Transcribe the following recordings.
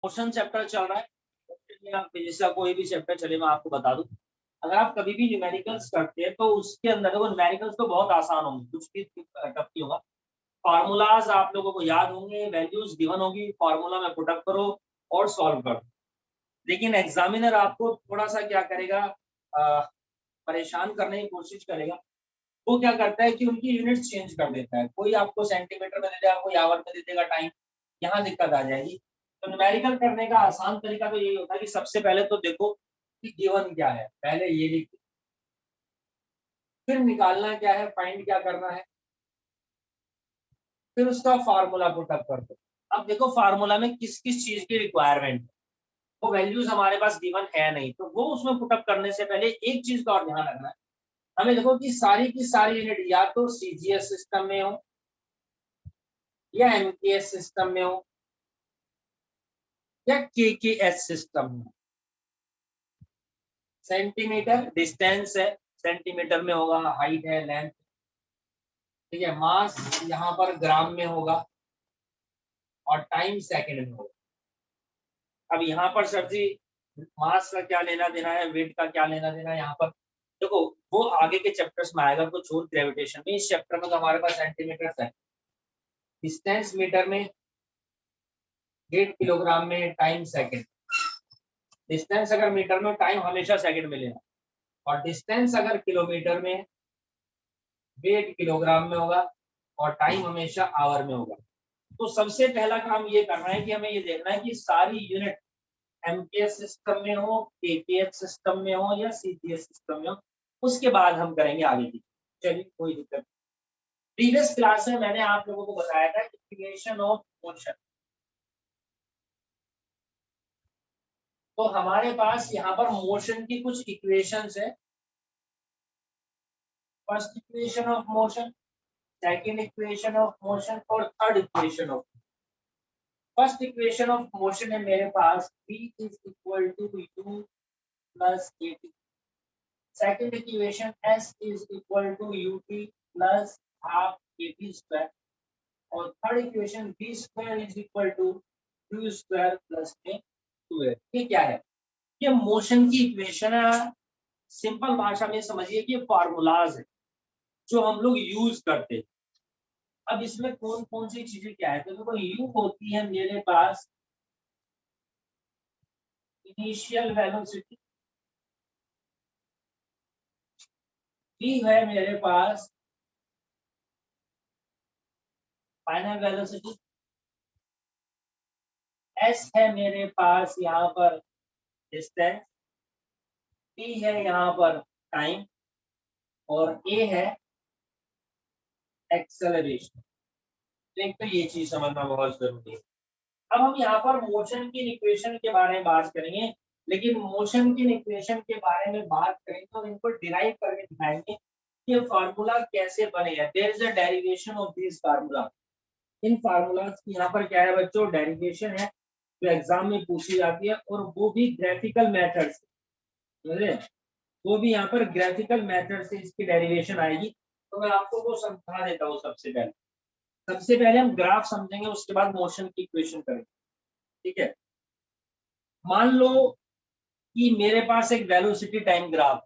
Motion chapter चल रहा है, या फिजिक्स का कोई भी चैप्टर चले मैं आपको बता दूं, अगर आप कभी भी न्यूमेरिकल्स करते हैं तो उसके अंदर देखो न्यूमेरिकल्स तो बहुत आसान होंगे, कुछ भी टफ नहीं होगा। फार्मूलाज आप लोगों को याद होंगे, वैल्यूज गिवन होगी, फार्मूला में पुट अप करो और सॉल्व करो। लेकिन एग्जामिनर आपको थोड़ा सा क्या करेगा, परेशान करने की कोशिश करेगा। वो क्या करता है कि उनकी यूनिट्स चेंज कर देता है, कोई आपको सेंटीमीटर में दे देगा, कोई आवर में दे देगा टाइम, यहाँ दिक्कत आ जाएगी। तो न्यूमेरिकल करने का आसान तरीका तो यही होता है कि सबसे पहले तो देखो कि गिवन क्या है, पहले ये लिख, फिर निकालना क्या है, फाइंड क्या करना है, फिर उसका फार्मूला पुटअप कर दो। अब देखो फार्मूला में किस किस चीज की रिक्वायरमेंट है, वो वैल्यूज हमारे पास गिवन है नहीं, तो वो उसमें पुटअप करने से पहले एक चीज का और ध्यान रखना है, हमें देखो कि सारी की सारी यूनिट या तो सीजीएस सिस्टम में हो या एमकेएस सिस्टम में हो या केकेएस सिस्टम में। सेंटीमीटर डिस्टेंस है, सेंटीमीटर में होगा, हाइट है, लेंथ, ठीक है, मास यहाँ पर ग्राम में होगा और टाइम सेकंड में होगा। अब यहाँ पर सर जी मास का क्या लेना देना है, वेट का क्या लेना देना है, यहाँ पर देखो वो आगे के चैप्टर्स में आएगा कुछ और ग्रेविटेशन में। इस चैप्टर में तो हमारे पास सेंटीमीटर है, डिस्टेंस मीटर में, वेट किलोग्राम में, टाइम सेकंड। डिस्टेंस अगर मीटर में, टाइम हमेशा सेकंड में लेना, और डिस्टेंस अगर किलोमीटर में, वेट किलोग्राम में होगा और टाइम हमेशा आवर में होगा। तो सबसे पहला काम ये करना है कि हमें ये देखना है कि सारी यूनिट एमकेएस सिस्टम में हो, केकेएस सिस्टम में हो या सीजीएस सिस्टम में हो, उसके बाद हम करेंगे आगे की। चलिए कोई दिक्कत नहीं। प्रीवियस क्लास में मैंने आप लोगों को बताया था इक्वेशन ऑफ मोशन। तो हमारे पास यहाँ पर मोशन की कुछ इक्वेशंस है। First equation of motion, second equation of motion और third equation of. First equation of motion है मेरे पास v is equal to u plus at। Second equation s is equal to ut plus half at square. और third equation v square is equal to u square plus a square. ये क्या है? ये motion की equation है। Simple भाषा में समझिए कि फार्मूलाज है जो हम लोग यूज करते हैं। अब इसमें कौन कौन सी चीजें क्या है, तो देखो यू होती है मेरे पास इनिशियल वेलोसिटी, v है मेरे पास फाइनल वेलोसिटी, s है मेरे पास यहाँ पर डिस्टेंस, t है यहाँ पर टाइम और a है एक्सेलरेशन। एक तो ये चीज समझना बहुत जरूरी है। अब हम यहाँ पर मोशन की इक्वेशन के बारे में बात करेंगे, लेकिन मोशन की इक्वेशन के बारे में बात करेंगे तो इनको डिराइव करके दिखाएंगे कि फार्मूला कैसे बनेगा। There is a derivation of this formula. इन फार्मूलाज की यहाँ पर क्या है बच्चों, डेरिवेशन है जो एग्जाम में पूछी जाती है, और वो भी ग्राफिकल मेथड से, समझे? वो भी यहाँ पर ग्राफिकल मेथड से इसकी डेरिवेशन आएगी। तो मैं आपको वो समझा देता हूँ। सबसे पहले हम ग्राफ समझेंगे, उसके बाद मोशन की इक्वेशन करेंगे, ठीक है? मान लो कि मेरे पास एक वेलोसिटी टाइम ग्राफ,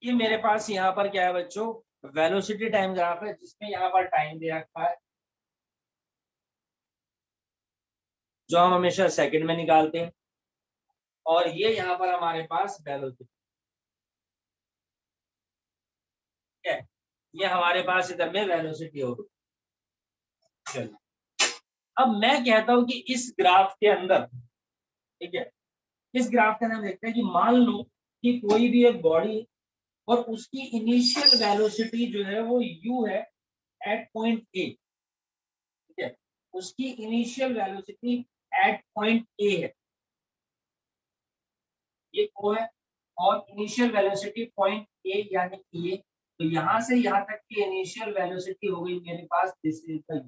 ये मेरे पास यहाँ पर क्या है बच्चों, वेलोसिटी टाइम ग्राफ है जिसमें यहाँ पर टाइम दे रखा है जो हम हमेशा सेकंड में निकालते हैं, और ये यहाँ पर हमारे पास वेलोसिटी है, ये हमारे पास इधर में वेलोसिटी होगी। चलिए अब मैं कहता हूं कि इस ग्राफ के अंदर, ठीक है, इस ग्राफ के अंदर देखते हैं कि मान लो कि कोई भी एक बॉडी और उसकी इनिशियल वेलोसिटी जो है वो u है एट पॉइंट ए, ठीक है, उसकी initial velocity at point A है, ये ओ है, और इनिशियल वेलोसिटी पॉइंट ए यानी ये, तो यहाँ से यहाँ तक की इनिशियल वेलोसिटी हो गई मेरे पास दिस इज द,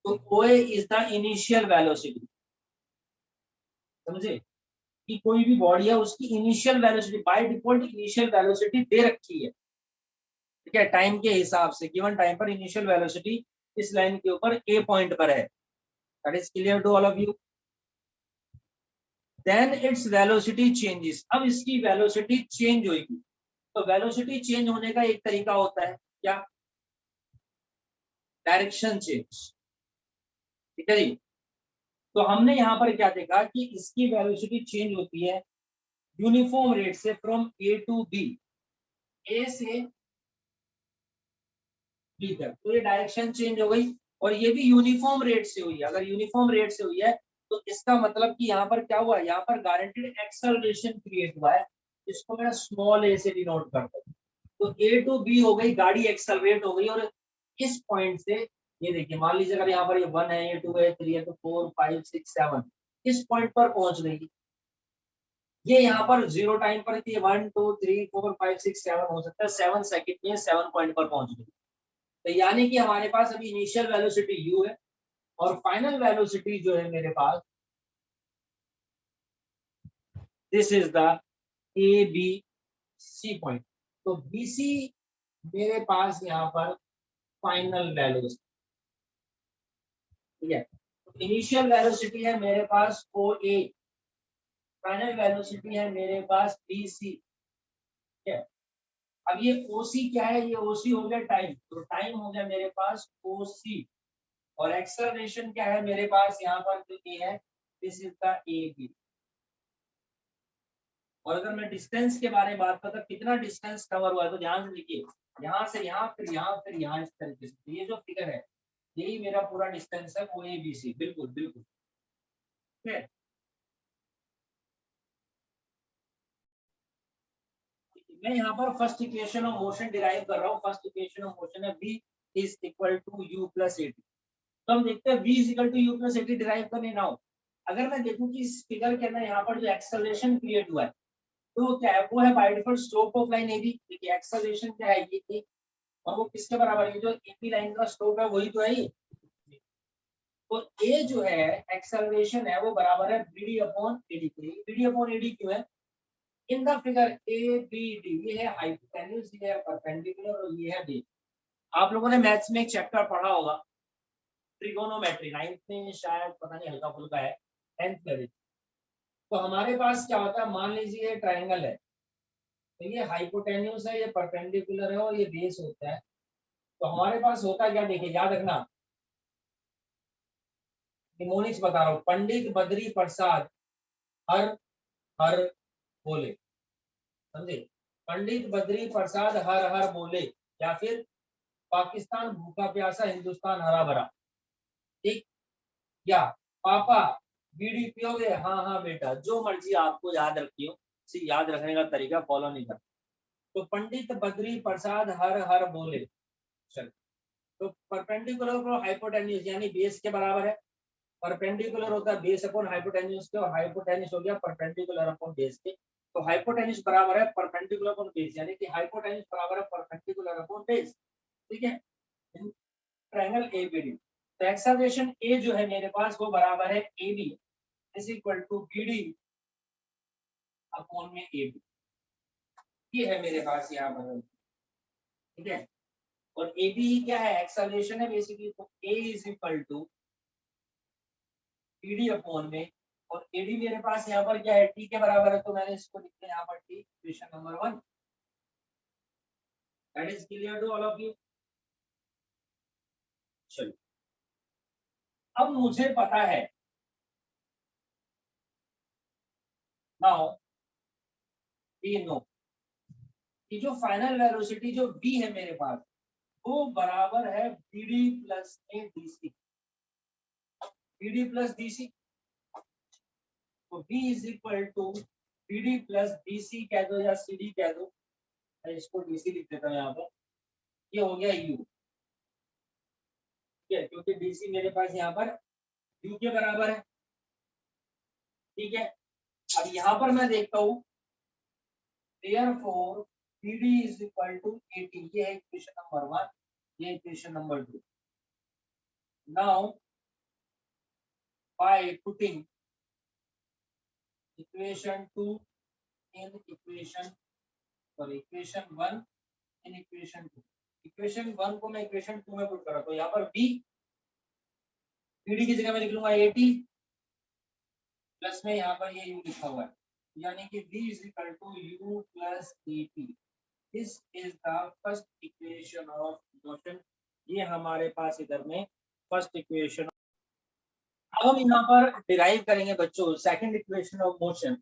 तो O is the initial velocity, समझे? कि कोई भी बॉडी है उसकी initial velocity by default initial velocity दे रखी है, ठीक है, टाइम के हिसाब से गिवन टाइम पर इनिशियल वेलोसिटी इस लाइन के ऊपर ए पॉइंट पर है। That is clear to all of you. Then its velocity changes, अब इसकी वेलोसिटी चेंज होगी। तो वेलोसिटी चेंज होने का एक तरीका होता है क्या, डायरेक्शन चेंज, ठीक है जी। तो हमने यहाँ पर क्या देखा कि इसकी वेलोसिटी चेंज होती है यूनिफॉर्म रेट से फ्रॉम ए टू बी, ए से बी तक, तो ये डायरेक्शन चेंज हो गई और ये भी यूनिफॉर्म रेट से हुई है। अगर यूनिफॉर्म रेट से हुई है तो इसका मतलब कि यहाँ पर क्या हुआ है, यहाँ पर गारंटेड एक्सेलरेशन क्रिएट हुआ है, इसको मैं स्मॉल ए से डिनोट करता हूँ। तो ए टू बी हो गई, गाड़ी एक्सेलरेट हो गई और इस पॉइंट से ये देखिए, मान लीजिए अगर यहाँ पर ये 1 है, ये 2 है, 3 है, तो 4 5 6 7 इस पॉइंट पर पहुंच गई। ये यहाँ पर जीरो टाइम पर थी, 1 2 3 4 5 6 7 हो सकता है 7 सेकंड में 7 पॉइंट पर पहुंच गई। तो यानी कि हमारे पास अभी इनिशियल वेलोसिटी u है और फाइनल वेलोसिटी जो है मेरे पास, this is the A B C point. तो बी सी मेरे पास यहाँ पर फाइनल वेलोसिटी, ठीक है। इनिशियल वेलोसिटी है मेरे पास ओ ए, फाइनल वेलोसिटी है मेरे पास बी सी, ठीक है। अब ये ओ सी क्या है, ये ओ सी हो गया टाइम, तो टाइम हो गया मेरे पास ओ सी और एक्सेलरेशन क्या है मेरे पास यहाँ पर जो ये है, this is the A B. और अगर मैं डिस्टेंस के बारे में बात करता कितना डिस्टेंस कवर हुआ है, तो ध्यान से देखिए, यहाँ से यहाँ फिर यहाँ फिर यहाँ, इस तरीके से। तो ये जो फिगर है यही मेरा पूरा डिस्टेंस है ओ ए बी सी, बिल्कुल बिल्कुल, ठीक है। मैं यहाँ पर first equation of motion derive कर रहा हूँ। फर्स्ट इक्वेशन ऑफ मोशन है v is equal to u plus AT. तो हम देखते हैं v is equal to u plus AT derive करने ना हो। अगर मैं देखूं कि इस फिगर के अंदर यहाँ पर जो एक्सेलरेशन क्रिएट हुआ है तो वो क्या है, वो है by default slope of line A B. देखिए एक्सेलरेशन क्या है, ये और वो किसके बराबर है, जो एबी लाइन का स्लोप है वही तो है ये। तो ए जो है एक्सेलरेशन है वो बराबर है bd अपॉन एडी के। bd अपॉन एडी क्यों है, in the figure A B D, ये है हाइपोटेन्यूज, ये है परपेंडिकुलर और ये है बेस। आप लोगों ने मैथ्स में एक चैप्टर पढ़ा होगा ट्रिगोनोमेट्री, 9th में शायद, पता नहीं हल्का फुल्का है, 10th में भी। तो हमारे पास क्या होता है, मान लीजिए ये ट्रायंगल है, तो ये हाइपोटेन्यूज है, ये परपेंडिकुलर है और ये बेस होता है। तो हमारे पास होता क्या, देखिए याद रखना, निमोनिक्स बता रहा हूँ, पंडित बद्री प्रसाद हर हर बोले, समझे, पंडित बद्री प्रसाद हर हर बोले, या फिर पाकिस्तान भूखा प्यासा हिंदुस्तान हरा भरा, ठीक, या पापा बीड़ी पियोगे, हाँ हाँ बेटा, जो मर्जी आपको याद रखियो, याद रखने का तरीका फॉलो नहीं कर। तो पंडित बद्री प्रसाद हर हर बोले, चल। तो परपेंडिकुलर को हाइपोटेन्यूज यानी बेस के बराबर है, परपेंडिकुलर होता है बेस अपॉन हाइपोटेन्यूज के, और हाइपोटेन्यूज हो गया परपेंडिकुलर अपॉन बेस के। तो हाइपोटेन्यूज बराबर है परपेंडिकुलर अपॉन बेस, यानी कि हाइपोटेन्यूज बराबर है परपेंडिकुलर अपॉन बेस, ठीक है, ट्रायंगल एबीडी। तो एक्सेलरेशन ए जो है मेरे पास वो बराबर है A B is equal to B D upon में ए बी, ये है मेरे पास यहाँ पर, ठीक है। और ए बी क्या है, एक्सेलरेशन है बेसिकली, तो A is equal to B D upon में, और ए डी मेरे पास यहाँ पर क्या है, टी के बराबर है, तो मैंने इसको लिखा यहाँ पर T, equation number 1। That is clear to all of you. चलो, अब मुझे पता है नाउ वी नो कि जो फाइनल वेलोसिटी जो v है मेरे पास वो बराबर है B D plus A D C, B D plus D C. तो v is equal to B D plus D C कह दो या सी डी कह दो, मैं इसको डी सी लिख देता हूँ यहाँ पर, ये हो गया u, ठीक है, क्योंकि डी सी मेरे पास यहाँ पर u के बराबर है, ठीक है। अब यहाँ पर मैं देखता हूँ therefore bd is equal to 80, ये है इक्वेशन नंबर 1, ये equation number 2। Now by putting equation 2 in equation equation 1 in equation 2। Equation 1 को मैं इक्वेशन 2 में पुट कर रहा हूँ, यहाँ पर बी डी की जगह मैं लिख लूंगा 80 प्लस में यहाँ पर ये यू लिखा हुआ है, यानी कि b is equal to u plus 80। This is the first equation of motion. ये हमारे पास इधर में फर्स्ट इक्वेशन। अब हम यहाँ पर डिराइव करेंगे बच्चों सेकंड इक्वेशन ऑफ मोशन।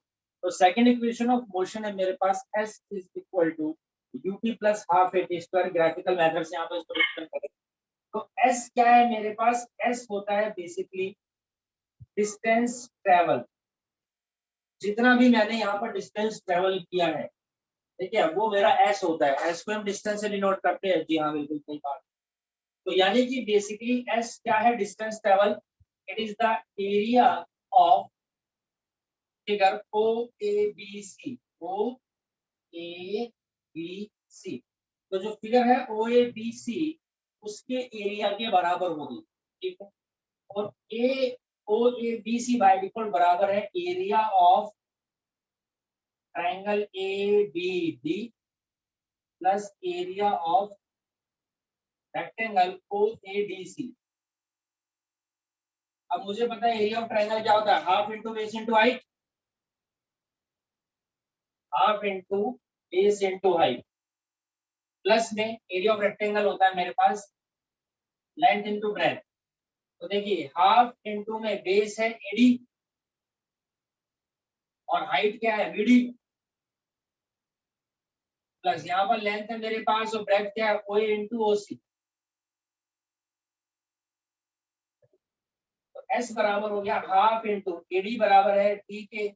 तो सेकंड इक्वेशन ऑफ मोशन है मेरे पास s is equal to ut plus half A T square. Graphical method से यहाँ पर इसको रिप्रेजेंट करेंगे। तो s क्या है मेरे पास? s होता है बेसिकली डिस्टेंस ट्रेवल। जितना भी मैंने यहाँ पर डिस्टेंस ट्रेवल किया है, ठीक है, वो मेरा एस होता है। एस को हम डिस्टेंस से डिनोट करते हैं। जी हाँ, बिल्कुल सही बात। तो यानी कि बेसिकली एस क्या है? Distance travel. It is the area of figure O A B C. O A B C, तो जो फिगर है ओ ए बी सी उसके एरिया के बराबर होगी, ठीक है। और A O A B C by default बराबर है area of triangle A B D plus area of rectangle O A D C. अब मुझे पता है एरिया ऑफ ट्रायंगल क्या होता है? Half into base into height. Half into base into height plus में एरिया ऑफ रेक्टेंगल होता है मेरे पास लेंथ इंटू ब्रेथ। तो देखिए हाफ इंटू में बेस है एडी और हाइट क्या है? बीडी, प्लस यहाँ पर लेंथ है मेरे पास और ब्रेथ क्या है? ओ इंटू ओ सी। तो एस बराबर हो गया हाफ इंटू एडी बराबर है टी के,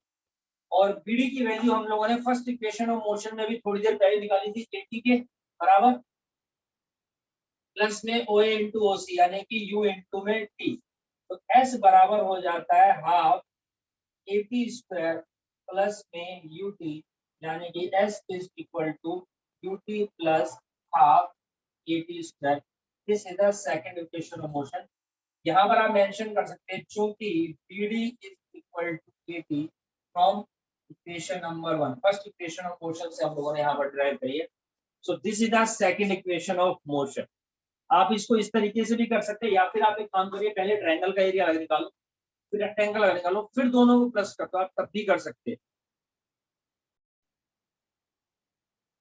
और बीडी की वैल्यू हम लोगों ने फर्स्ट इक्वेशन ऑफ मोशन में भी थोड़ी देर पहले निकाली थी, एटी के बराबर प्लस में ओ इंटू ओ सी, यानी कि यू इंटू में टी। तो एस बराबर हो जाता है half A T square plus में यू टी, यानी कि s is equal to u t plus half A T square. This is the second equation of motion. यहाँ पर आप मेंशन कर सकते हैं चूंकि B D is equal to A t from equation number 1। First equation of motion से हम लोगों ने यहाँ पर डिराइव करी है। So this is the second equation of motion. आप इसको इस तरीके से भी कर सकते हैं, या फिर आप एक काम करिए, पहले ट्रायंगल का एरिया निकालो, फिर रेक्टेंगल निकालो, फिर दोनों को प्लस कर दो। आप तब भी कर सकते हैं।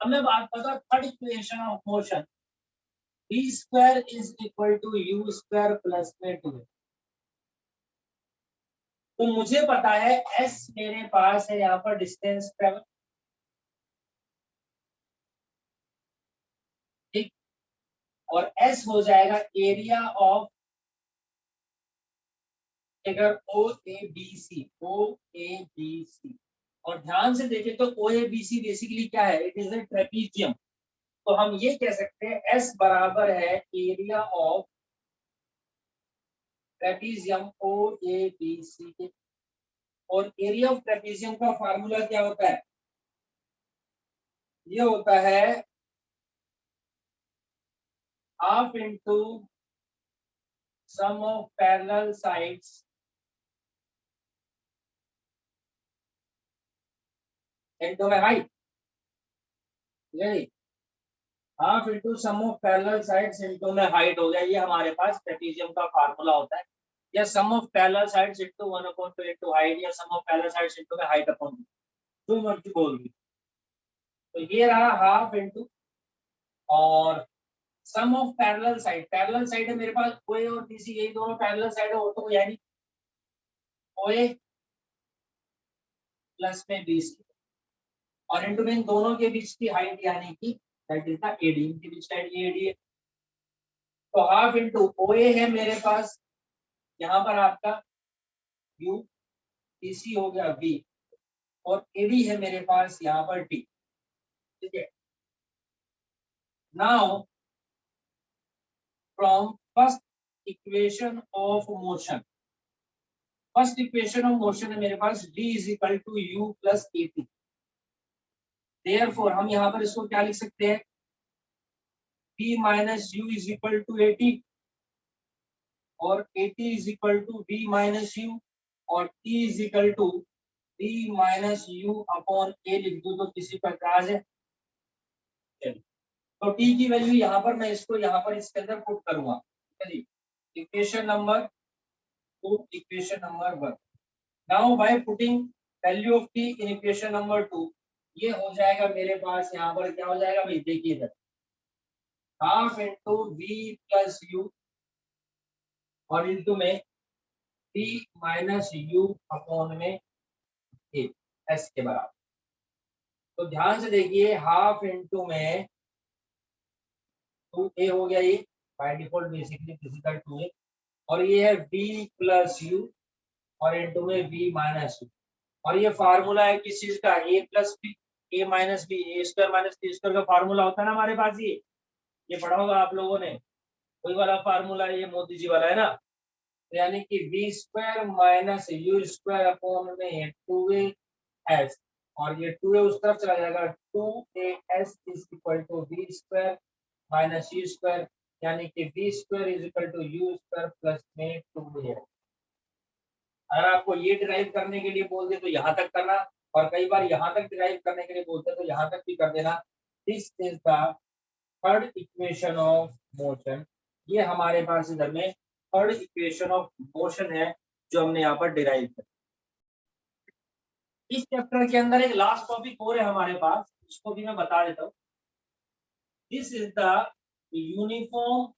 अब मैं बात करता हूँ third equation of motion. D square is equal to u square plus में 2। तो मुझे पता है एस मेरे पास है यहाँ पर डिस्टेंस ट्रेवल, ठीक, और एस हो जाएगा area of figure O A B C. O A B C, और ध्यान से देखें तो ओ ए बी सी बेसिकली क्या है? It is a trapezium. तो हम ये कह सकते हैं एस बराबर है area of trapezium O A B C के। और एरिया ऑफ ट्रेपीजियम का फार्मूला क्या होता है? ये होता है half into sum of parallel sides into में height. Half into sum of parallel sides into में हाइट हो गया। ये हमारे पास ट्रेपीजियम का फार्मूला होता है, या sum of parallel sides into 1/2 into height, या sum of parallel sides into में हाइट अपॉन जो मर्जी बोल दी। तो ये रहा हाफ इंटू, और sum of parallel side, parallel side है मेरे पास ओए और बीसी, यही दोनों पैरेलल साइड है, और तो यानी ओए प्लस में बीसी, और इंटू में इन दोनों के बीच की हाइट यानी कि दैट इज द एडी। इनके बीच का एडी है। तो हाफ इंटू ओए है मेरे पास यहाँ पर आपका यू, बीसी हो गया बी, और एडी है मेरे पास यहाँ पर टी, ठीक है। Now from first equation of motion, first equation of motion है मेरे पास d is equal to u plus A T. Therefore हम यहाँ पर इसको क्या लिख सकते हैं? p minus u is equal to A T, और A T is equal to b minus u, और t is equal to v minus u upon A लिख दूं तो किसी प्रकार से चलिए, तो t की वैल्यू यहाँ पर मैं इसको यहाँ पर इसके अंदर पुट करूंगा। चलिए, equation number 2, equation number 1। Now by putting value of t in equation number 2, ये हो जाएगा मेरे पास यहाँ पर क्या हो जाएगा भाई, देखिए इधर half into v plus u और इंटू में t माइनस यू अपॉन में ए एस के बराबर। तो ध्यान से देखिए, हाफ इंटू में 2a हो गया, ये by default basically physical 2a, और ये है v प्लस यू और इंटू में v माइनस यू, और ये फार्मूला है किस चीज का, a plus b, a minus b, a square minus b square का फार्मूला होता है ना हमारे पास, ये पढ़ा होगा आप लोगों ने, वही वाला फार्मूला ये मोदी जी वाला है ना। तो यानी कि v square minus u square upon में 2as, और ये 2a उस तरफ चला जाएगा, 2as is equal to v square minus u square, यानी कि v square is equal to u square plus में 2a। अगर आपको ये डिराइव करने के लिए बोल दे तो यहाँ तक करना, और कई बार यहाँ तक डिराइव करने के लिए बोलते तो यहाँ तक भी कर देना। This is the third equation of motion, ये हमारे पास इधर में थर्ड इक्वेशन ऑफ मोशन है जो हमने यहाँ पर डिराइव किया। इस चैप्टर के अंदर एक लास्ट टॉपिक और है हमारे पास, उसको भी मैं बता देता हूँ। This is the uniform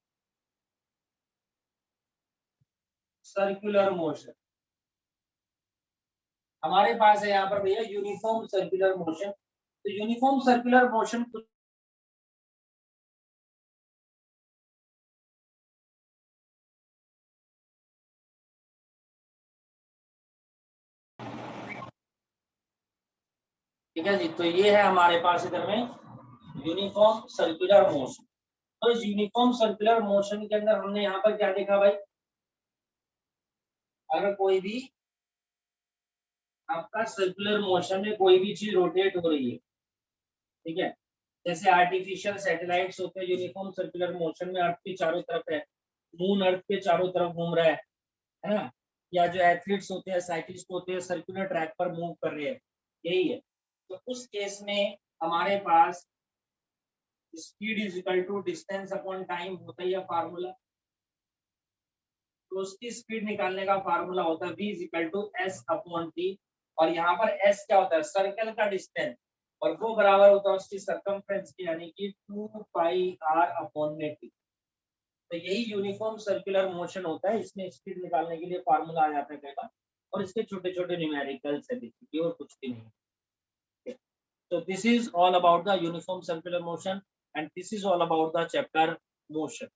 circular motion. हमारे पास है यहाँ पर भैया यूनिफॉर्म सर्कुलर मोशन। तो यूनिफॉर्म सर्कुलर मोशन ठीक है जी, तो ये है हमारे पास इधर में यूनिफॉर्म सर्कुलर मोशन। तो इस यूनिफॉर्म सर्कुलर मोशन के अंदर हमने यहाँ पर क्या देखा भाई, अगर कोई भी आपका सर्कुलर मोशन में कोई भी चीज रोटेट हो रही है, ठीक है, जैसे आर्टिफिशियल सैटेलाइट्स होते हैं यूनिफॉर्म सर्कुलर मोशन में, अर्थ के चारों तरफ है, मून अर्थ के चारों तरफ घूम रहा है ना, या जो एथलीट्स होते हैं, साइकिलिस्ट होते हैं, सर्कुलर ट्रैक पर मूव कर रहे हैं, यही है। तो उस केस में हमारे पास speed is equal to distance upon time होता है फार्मूला। तो उसकी स्पीड निकालने का फार्मूला होता है v is equal to s upon t, और यहाँ पर s क्या होता है, सर्कल का डिस्टेंस, और वो बराबर होता है उसकी सरकमफ्रेंस की, यानी कि 2 पाई r अपॉन में टी। तो यही यूनिफॉर्म सर्कुलर मोशन होता है, इसमें स्पीड निकालने के लिए फार्मूला आ जाता है कई बार, और इसके छोटे छोटे न्यूमेरिकल्स है बेसिकली, और कुछ भी नहीं। So this is all about the uniform circular motion and this is all about the chapter motion.